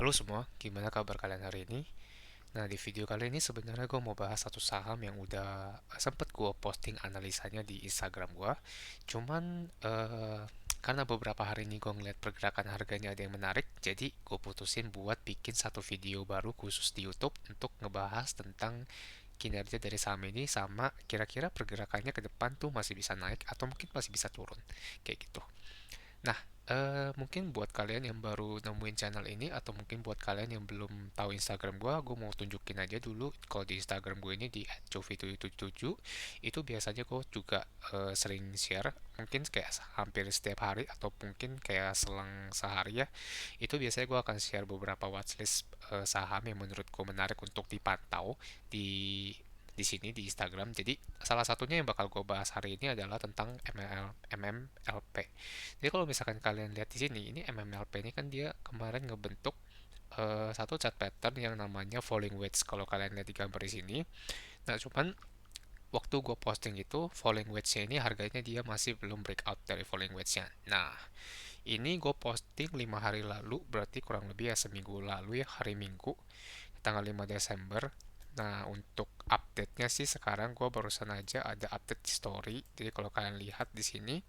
Halo semua, gimana kabar kalian hari ini? Nah, di video kali ini sebenarnya gue mau bahas satu saham yang udah sempet gue posting analisanya di Instagram gue. Cuman, karena beberapa hari ini gue ngeliat pergerakan harganya ada yang menarik, jadi gue putusin buat bikin satu video baru khusus di YouTube untuk ngebahas tentang kinerja dari saham ini sama kira-kira pergerakannya ke depan tuh masih bisa naik atau mungkin masih bisa turun. Kayak gitu. Nah, mungkin buat kalian yang baru nemuin channel ini atau mungkin buat kalian yang belum tahu Instagram gue mau tunjukin aja dulu kalau di Instagram gue ini di @jovi777 itu biasanya gue juga sering share mungkin kayak hampir setiap hari atau mungkin kayak selang sehari ya. Itu biasanya gue akan share beberapa watchlist saham yang menurut gue menarik untuk dipantau di sini di Instagram. Jadi salah satunya yang bakal gue bahas hari ini adalah tentang MMLP. Jadi kalau misalkan kalian lihat di sini, ini MMLP ini kan dia kemarin ngebentuk satu chart pattern yang namanya falling wedge. Kalau kalian lihat di gambar di sini, nah cuman waktu gue posting itu falling wedge-nya ini harganya dia masih belum breakout dari falling wedge-nya. Nah, ini gue posting 5 hari lalu, berarti kurang lebih ya seminggu lalu ya, hari Minggu, tanggal 5 Desember. Nah, untuk update-nya sih sekarang gue barusan aja ada update story. Jadi kalau kalian lihat di sini,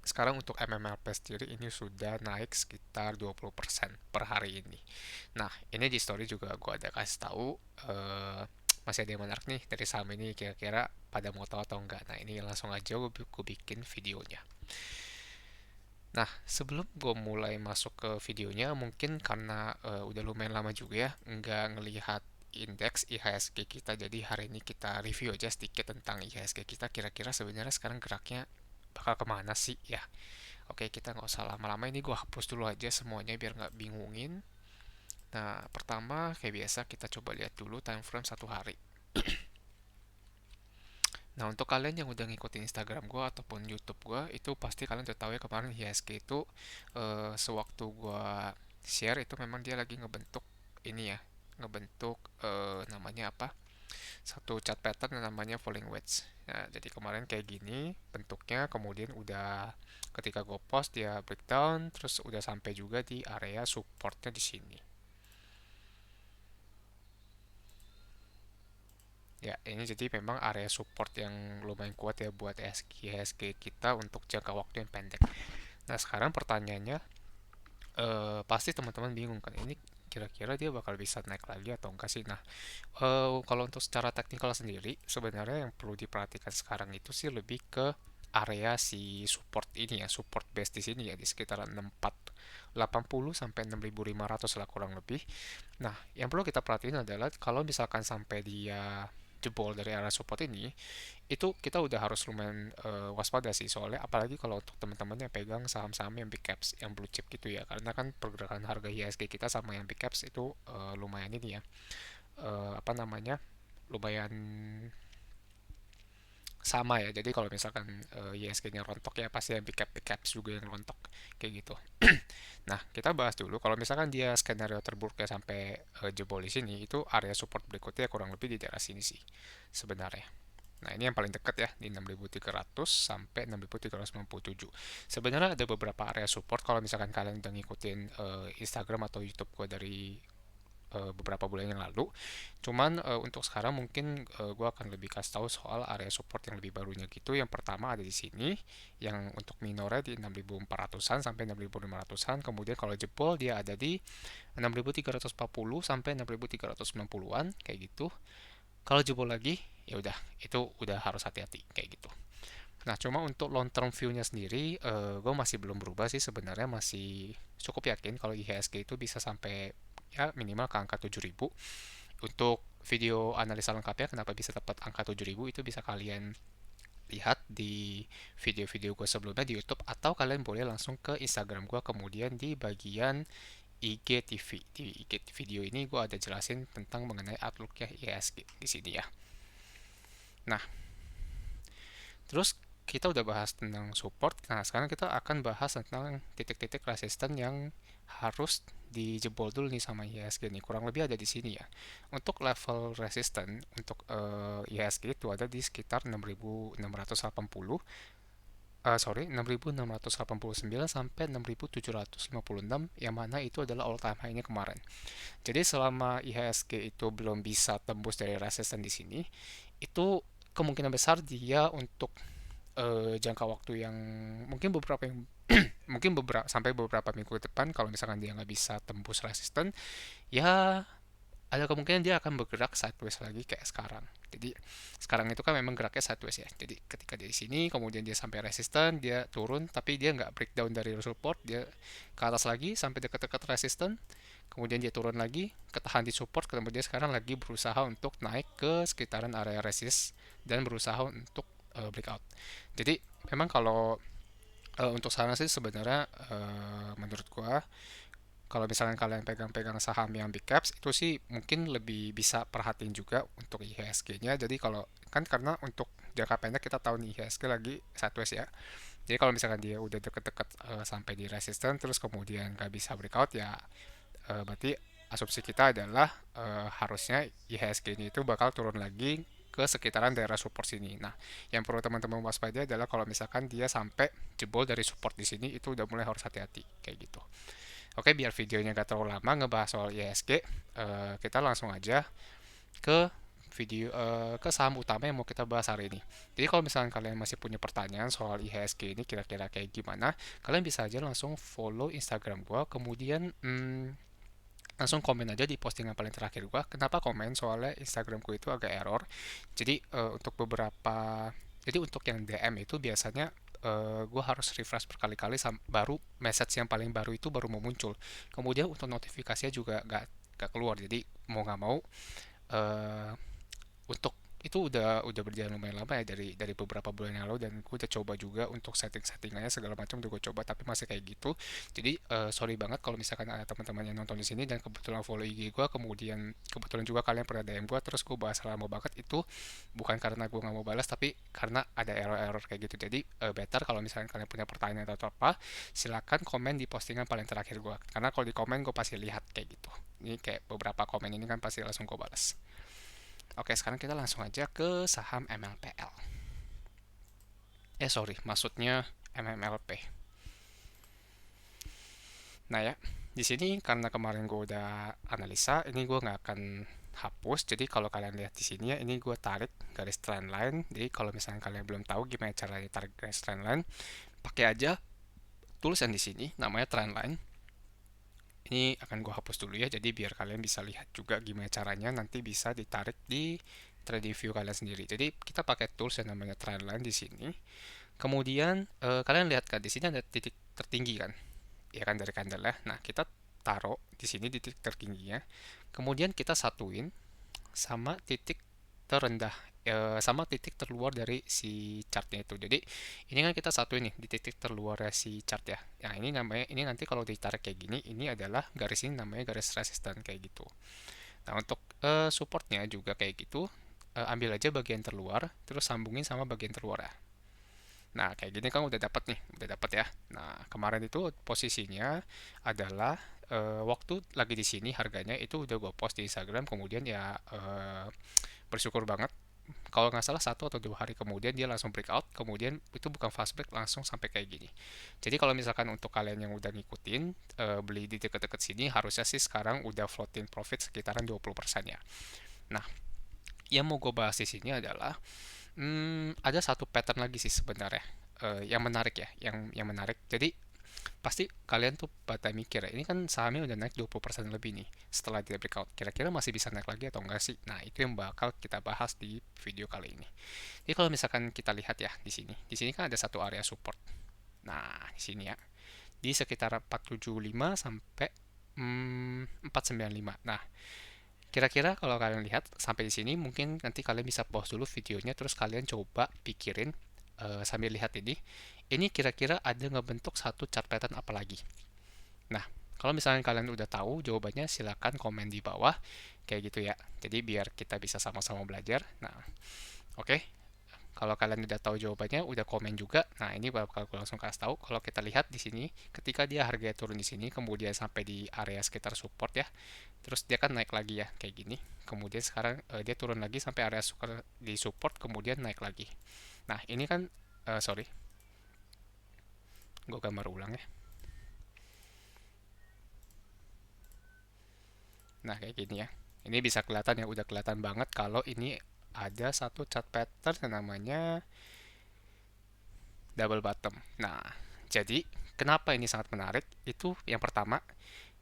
sekarang untuk MMLP sendiri ini sudah naik sekitar 20% per hari ini. Nah, ini di story juga gue ada kasih tahu masih ada yang menarik nih dari saham ini kira-kira pada mau tahu atau enggak. Nah, ini langsung aja gue bikin videonya. Nah, sebelum gue mulai masuk ke videonya, mungkin karena udah lumayan lama juga ya nggak ngelihat indeks IHSG kita, jadi hari ini kita review aja sedikit tentang IHSG kita. Kira-kira sebenarnya sekarang geraknya bakal kemana sih ya? Oke, kita nggak usah lama-lama, ini gue hapus dulu aja semuanya biar nggak bingungin. Nah, pertama kayak biasa kita coba lihat dulu time frame satu hari. Nah, untuk kalian yang udah ngikutin Instagram gue ataupun YouTube gue, itu pasti kalian udah tahu ya kemarin IHSG itu sewaktu gue share itu memang dia lagi ngebentuk ini ya, ngebentuk namanya apa? Satu chart pattern yang namanya falling wedge. Nah, jadi kemarin kayak gini bentuknya, kemudian udah ketika gue post dia breakdown, terus udah sampai juga di area supportnya di sini. Ya, ini jadi memang area support yang lumayan kuat ya buat SG kita untuk jangka waktu yang pendek. Nah, sekarang pertanyaannya, pasti teman-teman bingung kan, ini kira-kira dia bakal bisa naik lagi atau enggak sih? Nah, kalau untuk secara teknikal sendiri, sebenarnya yang perlu diperhatikan sekarang itu sih lebih ke area si support ini ya, support base di sini ya, di sekitar 6480 sampai 6500 lah kurang lebih. Nah, yang perlu kita perhatiin adalah kalau misalkan sampai dia jebol dari area support ini, itu kita udah harus lumayan waspada sih, soalnya apalagi kalau untuk teman-teman yang pegang saham-saham yang big caps, yang blue chip gitu ya, karena kan pergerakan harga IHSG kita sama yang big caps itu lumayan ini ya, apa namanya, lumayan sama ya. Jadi kalau misalkan ISG-nya rontok ya pasti yang big caps juga yang rontok kayak gitu. Nah, kita bahas dulu kalau misalkan dia skenario terburuknya sampai jebol di sini, itu area support berikutnya kurang lebih di daerah sini sih sebenarnya. Nah, ini yang paling dekat ya, di 6.300 sampai 6.397. Sebenarnya ada beberapa area support kalau misalkan kalian udah ngikutin Instagram atau YouTube gue dari beberapa bulan yang lalu. Cuman untuk sekarang mungkin gue akan lebih kasih tahu soal area support yang lebih barunya gitu. Yang pertama ada di sini, yang untuk minornya di 6.400-an sampai 6.500-an. Kemudian kalau jebol dia ada di 6.340 sampai 6.390-an kayak gitu. Kalau jebol lagi, ya udah itu udah harus hati-hati kayak gitu. Nah, cuma untuk long term view-nya sendiri, gue masih belum berubah sih sebenarnya, masih cukup yakin kalau IHSG itu bisa sampai ya minimal ke angka 7.000. Untuk video analisa lengkapnya kenapa bisa tepat angka 7.000 itu bisa kalian lihat di video-video gue sebelumnya di YouTube, atau kalian boleh langsung ke Instagram gue kemudian di bagian IGTV. Di IG video ini gue ada jelasin tentang mengenai outlook-nya IHSG di sini ya. Nah, terus kita udah bahas tentang support. Nah, sekarang kita akan bahas tentang titik-titik resisten yang harus dijebol dulu nih sama IHSG nih. Kurang lebih ada di sini ya. Untuk level resisten untuk IHSG itu ada di sekitar 6.680 sorry, 6.689 sampai 6.756, yang mana itu adalah all time high-nya kemarin. Jadi selama IHSG itu belum bisa tembus dari resistance di sini, itu kemungkinan besar dia untuk jangka waktu yang mungkin mungkin beberapa sampai beberapa minggu ke depan, kalau misalkan dia nggak bisa tembus resisten, ya ada kemungkinan dia akan bergerak sideways lagi kayak sekarang. Jadi sekarang itu kan memang geraknya sideways ya. Jadi ketika dia di sini, kemudian dia sampai resisten, dia turun, tapi dia nggak breakdown dari support, dia ke atas lagi sampai dekat-dekat resisten, kemudian dia turun lagi, ketahan di support, kemudian sekarang lagi berusaha untuk naik ke sekitaran area resist dan berusaha untuk breakout. Jadi memang kalau untuk saran sih sebenarnya menurut gua, kalau misalkan kalian pegang-pegang saham yang big caps itu sih mungkin lebih bisa perhatiin juga untuk IHSG-nya. Jadi kalau kan karena untuk jangka pendek kita tahu nih IHSG lagi sideways ya. Jadi kalau misalkan dia udah deket-deket sampai di resistance terus kemudian nggak bisa breakout ya, berarti asumsi kita adalah harusnya IHSG-nya itu bakal turun lagi ke sekitaran daerah support sini. Nah, yang perlu teman-teman waspadai adalah kalau misalkan dia sampai jebol dari support di sini itu udah mulai harus hati-hati kayak gitu. Oke, biar videonya gak terlalu lama ngebahas soal IHSG, kita langsung aja ke ke saham utama yang mau kita bahas hari ini. Jadi kalau misalnya kalian masih punya pertanyaan soal IHSG ini kira-kira kayak gimana, kalian bisa aja langsung follow Instagram gua, kemudian langsung komen aja di postingan paling terakhir gua. Kenapa komen? Soalnya Instagramku itu agak error. Jadi untuk yang DM itu biasanya gue harus refresh berkali-kali baru message yang paling baru itu baru mau muncul. Kemudian untuk notifikasinya juga gak keluar. Jadi mau nggak mau eh, untuk itu udah berjalan lumayan lama ya, dari beberapa bulan yang lalu, dan gue udah coba juga untuk settingannya segala macam udah gue coba tapi masih kayak gitu. Jadi sorry banget kalau misalkan ada teman-teman yang nonton di sini dan kebetulan follow IG gue, kemudian kebetulan juga kalian pernah DM gue terus gue bahas lama banget, itu bukan karena gue nggak mau balas tapi karena ada error-error kayak gitu. Jadi better kalau misalkan kalian punya pertanyaan atau apa, silakan komen di postingan paling terakhir gue, karena kalau di komen gue pasti lihat kayak gitu. Ini kayak beberapa komen ini kan pasti langsung gue balas. Oke, sekarang kita langsung aja ke saham MLPL. Sorry, maksudnya MMLP. Nah ya, di sini karena kemarin gue udah analisa, ini gue nggak akan hapus. Jadi kalau kalian lihat di sini ya, ini gue tarik garis trend line. Jadi kalau misalnya kalian belum tahu gimana caranya tarik garis trend line, pakai aja tools yang di sini, namanya trend line. Ini akan gue hapus dulu ya, jadi biar kalian bisa lihat juga gimana caranya nanti bisa ditarik di trading view kalian sendiri. Jadi kita pakai tools yang namanya trendline di sini. Kemudian kalian lihat kan di sini ada titik tertinggi kan, ya kan dari candle ya. Nah kita taruh di sini di titik tertingginya. Kemudian kita satuin sama titik terendah, sama titik terluar dari si chartnya itu. Jadi ini kan kita satu ini di titik terluar si chart ya. Nah ini namanya, ini nanti kalau ditarik kayak gini, ini adalah garis ini namanya garis resistan kayak gitu. Nah untuk supportnya juga kayak gitu. Ambil aja bagian terluar, terus sambungin sama bagian terluar ya. Nah kayak gini kan udah dapat nih, udah dapat ya. Nah kemarin itu posisinya adalah waktu lagi di sini harganya itu udah gue post di Instagram, kemudian ya bersyukur banget kalau nggak salah 1 atau 2 hari kemudian dia langsung breakout, kemudian itu bukan fast break, langsung sampai kayak gini. Jadi kalau misalkan untuk kalian yang udah ngikutin beli di deket-deket sini, harusnya sih sekarang udah floating profit sekitaran 20% ya. Nah yang mau gue bahas di sini adalah ada satu pattern lagi sih sebenarnya yang menarik ya, yang menarik. Jadi pasti kalian tuh pada mikir ya, ini kan sahamnya udah naik 20% lebih nih setelah dia breakout. Kira-kira masih bisa naik lagi atau enggak sih? Nah, itu yang bakal kita bahas di video kali ini. Jadi kalau misalkan kita lihat ya di sini. Di sini kan ada satu area support. Nah, di sini ya. Di sekitar 475 sampai 495. Nah, kira-kira kalau kalian lihat sampai di sini, mungkin nanti kalian bisa pause dulu videonya terus kalian coba pikirin sambil lihat ini. Ini kira-kira ada ngebentuk satu chart pattern apa lagi? Nah, kalau misalnya kalian udah tahu jawabannya, silakan komen di bawah kayak gitu ya. Jadi biar kita bisa sama-sama belajar. Nah, oke. Kalau kalian udah tahu jawabannya, udah komen juga. Nah, ini bakal aku langsung kasih tahu. Kalau kita lihat di sini, ketika dia harganya turun di sini, kemudian sampai di area sekitar support ya, terus dia kan naik lagi ya, kayak gini. Kemudian sekarang dia turun lagi sampai area di support, kemudian naik lagi. Nah, ini kan, sorry. Gue gambar ulang ya. Nah, kayak gini ya. Ini bisa kelihatan ya, udah kelihatan banget kalau ini ada satu chart pattern yang namanya double bottom. Nah, jadi kenapa ini sangat menarik? Itu yang pertama,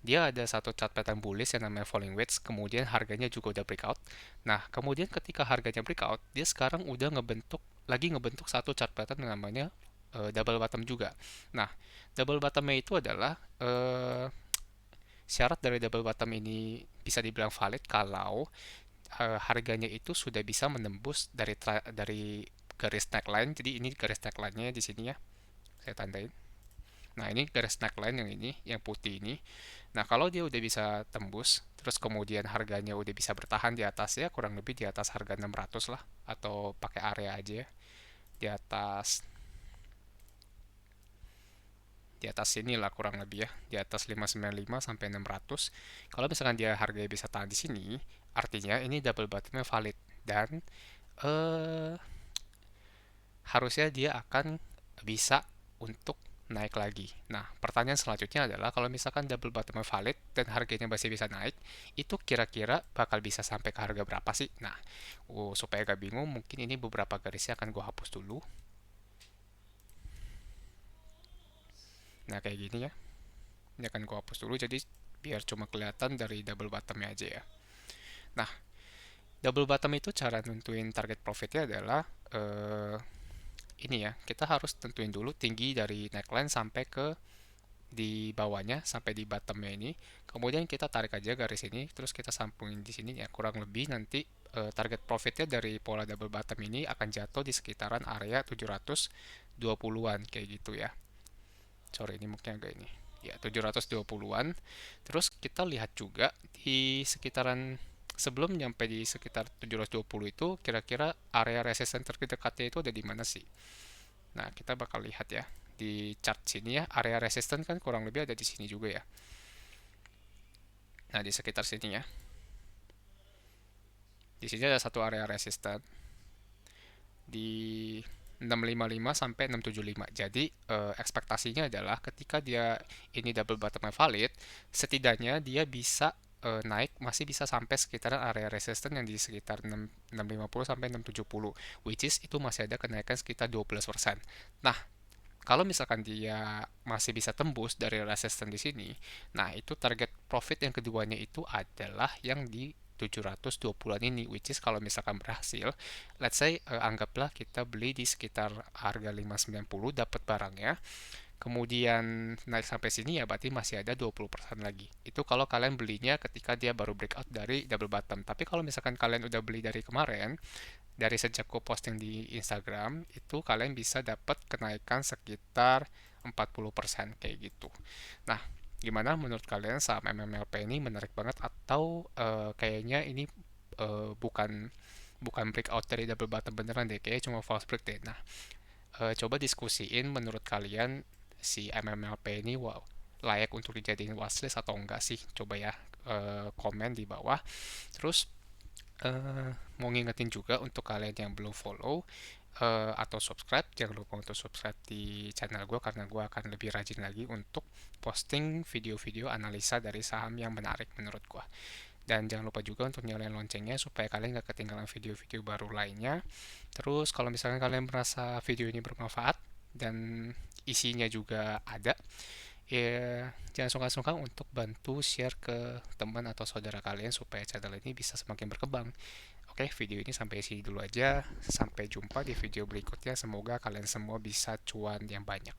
dia ada satu chart pattern bullish yang namanya falling wedge, kemudian harganya juga udah breakout. Nah, kemudian ketika harganya breakout, dia sekarang udah ngebentuk satu chart pattern yang namanya double bottom juga. Nah, double bottomnya itu adalah syarat dari double bottom ini bisa dibilang valid kalau harganya itu sudah bisa menembus dari garis neckline. Jadi ini garis neckline-nya di sini ya, saya tandain. Nah, ini garis neckline yang ini, yang putih ini. Nah, kalau dia udah bisa tembus, terus kemudian harganya udah bisa bertahan di atas ya, kurang lebih di atas harga 600 lah, atau pakai area aja ya, di atas di atas sini lah kurang lebih ya, di atas 595 sampai 600. Kalau misalkan dia harganya bisa tahan di sini, artinya ini double bottomnya valid dan eh harusnya dia akan bisa untuk naik lagi. Nah, pertanyaan selanjutnya adalah kalau misalkan double bottom valid dan harganya masih bisa naik, itu kira-kira bakal bisa sampai ke harga berapa sih? Nah, supaya gak bingung, mungkin ini beberapa garisnya akan gue hapus dulu. Nah, kayak gini ya. Ini akan gue hapus dulu, jadi biar cuma kelihatan dari double bottomnya aja ya. Nah, double bottom itu cara nentuin target profitnya adalah ini ya, kita harus tentuin dulu tinggi dari neckline sampai ke di bawahnya sampai di bottomnya ini. Kemudian kita tarik aja garis ini, terus kita sambungin di sini ya. Kurang lebih nanti target profitnya dari pola double bottom ini akan jatuh di sekitaran area 720-an kayak gitu ya. Sorry, ini mungkin agak ini. Ya, 720-an. Terus kita lihat juga di sekitaran sebelum nyampe di sekitar 720 itu kira-kira area resistance terdekatnya itu ada di mana sih? Nah, kita bakal lihat ya di chart sini ya, area resistance kan kurang lebih ada di sini juga ya. Nah, di sekitar sini ya. Di sini ada satu area resistance di 655 sampai 675. Jadi ekspektasinya adalah ketika dia ini double bottom valid, setidaknya dia bisa naik masih bisa sampai sekitaran area resistance yang di sekitar 650 sampai 670, which is itu masih ada kenaikan sekitar 12%. Nah, kalau misalkan dia masih bisa tembus dari resistance di sini, nah itu target profit yang keduanya itu adalah yang di 720-an ini, which is kalau misalkan berhasil, let's say anggaplah kita beli di sekitar harga 590 dapat barangnya, kemudian naik sampai sini ya berarti masih ada 20% lagi. Itu kalau kalian belinya ketika dia baru breakout dari double bottom. Tapi kalau misalkan kalian udah beli dari kemarin, dari sejak gue posting di Instagram, itu kalian bisa dapat kenaikan sekitar 40% kayak gitu. Nah, gimana menurut kalian saham MMLP ini menarik banget atau kayaknya ini bukan bukan breakout dari double bottom beneran deh, kayaknya cuma false break deh. Nah, coba diskusiin menurut kalian si MMLP ini wow, layak untuk dijadiin watchlist atau enggak sih? Coba ya komen di bawah. Terus mau ngingetin juga untuk kalian yang belum follow atau subscribe, jangan lupa untuk subscribe di channel gue karena gue akan lebih rajin lagi untuk posting video-video analisa dari saham yang menarik menurut gue. Dan jangan lupa juga untuk nyalain loncengnya supaya kalian gak ketinggalan video-video baru lainnya. Terus kalau misalkan kalian merasa video ini bermanfaat dan isinya juga ada, ya jangan sungkan-sungkan untuk bantu share ke teman atau saudara kalian supaya channel ini bisa semakin berkembang. Oke, video ini sampai sini dulu aja. Sampai jumpa di video berikutnya. Semoga kalian semua bisa cuan yang banyak.